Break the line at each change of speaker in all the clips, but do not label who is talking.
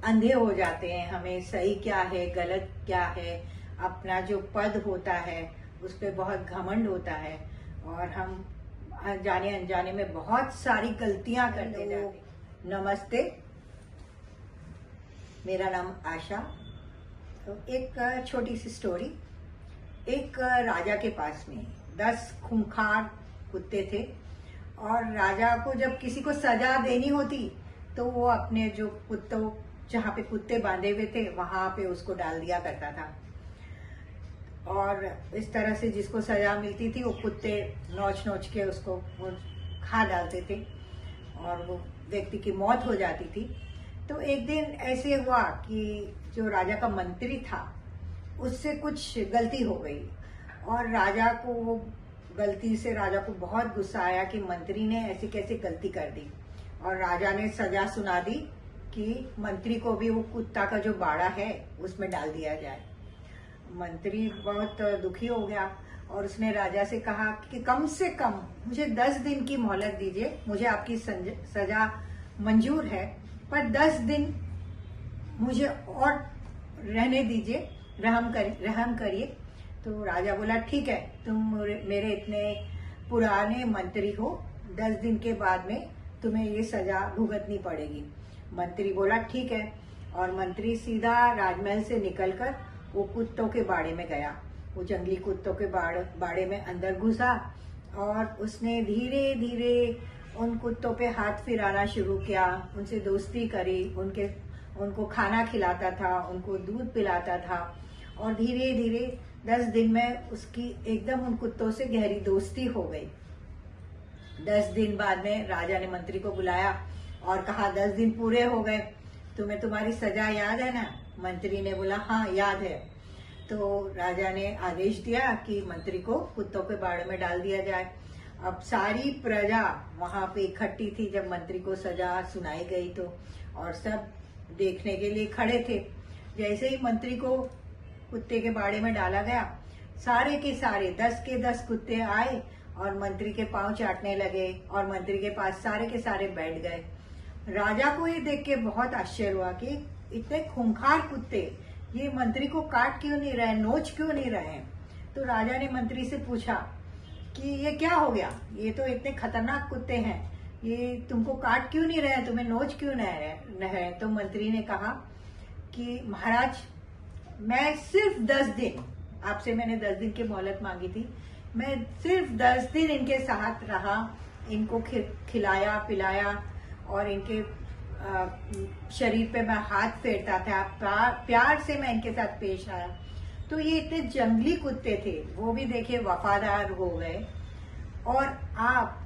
अंधे हो जाते हैं, हमें सही क्या है गलत क्या है, अपना जो पद होता है उस पर बहुत घमंड होता है और हम जाने अनजाने में बहुत सारी गलतियां करते जाते हैं। नमस्ते, मेरा नाम आशा। तो एक छोटी सी स्टोरी। एक राजा के पास में 10 खूंखार कुत्ते थे और राजा को जब किसी को सजा देनी होती तो वो अपने जो कुत्तों जहाँ पे कुत्ते बांधे हुए थे वहां पे उसको डाल दिया करता था और इस तरह से जिसको सजा मिलती थी वो कुत्ते नोच नोच के उसको खा डालते थे और वो व्यक्ति की मौत हो जाती थी। तो एक दिन ऐसे हुआ कि जो राजा का मंत्री था उससे कुछ गलती हो गई और राजा को वो गलती से राजा को बहुत गुस्सा आया कि मंत्री ने ऐसी कैसे गलती कर दी और राजा ने सजा सुना दी कि मंत्री को भी वो कुत्ता का जो बाड़ा है उसमें डाल दिया जाए। मंत्री बहुत दुखी हो गया और उसने राजा से कहा कि कम से कम मुझे 10 दिन की मोहलत दीजिए, मुझे आपकी सजा मंजूर है पर 10 दिन मुझे और रहने दीजिए, रहम करिए। तो राजा बोला ठीक है, तुम मेरे इतने पुराने मंत्री हो, 10 दिन के बाद में तुम्हें ये सजा भुगतनी पड़ेगी। मंत्री बोला ठीक है और मंत्री सीधा राजमहल से निकलकर वो कुत्तों के बाड़े में गया। वो जंगली कुत्तों के बाड़े में अंदर घुसा और उसने धीरे धीरे उन कुत्तों पे हाथ फिराना शुरू किया, उनसे दोस्ती करी, उनको खाना खिलाता था, उनको दूध पिलाता था और धीरे धीरे 10 दिन में उसकी एकदम उन कुत्तों से गहरी दोस्ती हो गई। 10 दिन बाद में राजा ने मंत्री को बुलाया और कहा 10 दिन पूरे हो गए, तुम्हें तुम्हारी सजा याद है ना? मंत्री ने बोला हाँ याद है। तो राजा ने आदेश दिया कि मंत्री को कुत्तों के बाड़े में डाल दिया जाए। अब सारी प्रजा वहां पे इकट्ठी थी जब मंत्री को सजा सुनाई गई तो, और सब देखने के लिए खड़े थे। जैसे ही मंत्री को कुत्ते के बाड़े में डाला गया, सारे के सारे 10 के 10 कुत्ते आए और मंत्री के पांव चाटने लगे और मंत्री के पास सारे के सारे बैठ गए। राजा को ये देख के बहुत आश्चर्य हुआ कि इतने खूंखार कुत्ते ये मंत्री को काट क्यों नहीं रहे, नोच क्यों नहीं रहे। तो राजा ने मंत्री से पूछा कि ये क्या हो गया, ये तो इतने खतरनाक कुत्ते हैं, ये तुमको काट क्यों नहीं रहे, तुम्हें नोच क्यों नहीं रहे। तो मंत्री ने कहा कि महाराज मैं सिर्फ 10 दिन, आपसे मैंने 10 दिन की मोहलत मांगी थी, मैं सिर्फ 10 दिन इनके साथ रहा, इनको खिलाया पिलाया और इनके शरीर पे मैं हाथ फेरता था, प्यार से मैं इनके साथ पेश आया। तो ये इतने जंगली कुत्ते थे, वो भी देखिए वफादार हो गए। और आप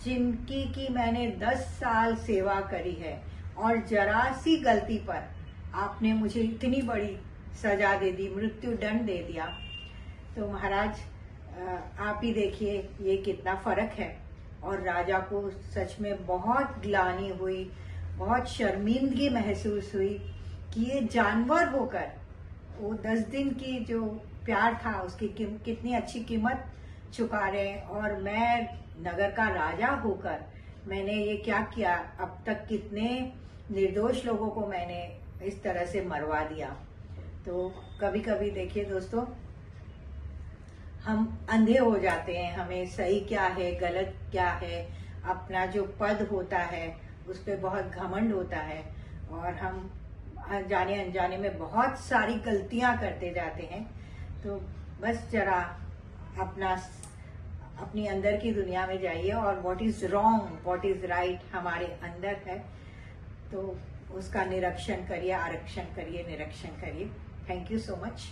जिनकी की मैंने 10 साल सेवा करी है और जरा सी गलती पर आपने मुझे इतनी बड़ी सजा दे दी, मृत्यु दंड दे दिया। तो महाराज आप ही देखिए ये कितना फर्क है। और राजा को सच में बहुत ग्लानि हुई, बहुत शर्मिंदगी महसूस हुई कि ये जानवर होकर वो 10 दिन की जो प्यार था उसकी कितनी अच्छी कीमत चुका रहे, और मैं नगर का राजा होकर मैंने ये क्या किया, अब तक कितने निर्दोष लोगों को मैंने इस तरह से मरवा दिया। तो कभी कभी देखिए दोस्तों, हम अंधे हो जाते हैं, हमें सही क्या है गलत क्या है, अपना जो पद होता है उस पर बहुत घमंड होता है और हम जाने अनजाने में बहुत सारी गलतियां करते जाते हैं। तो बस जरा अपनी अंदर की दुनिया में जाइए और what is wrong what is right हमारे अंदर है, तो उसका निरीक्षण करिए, आरक्षण करिए, निरीक्षण करिए। Thank you so much.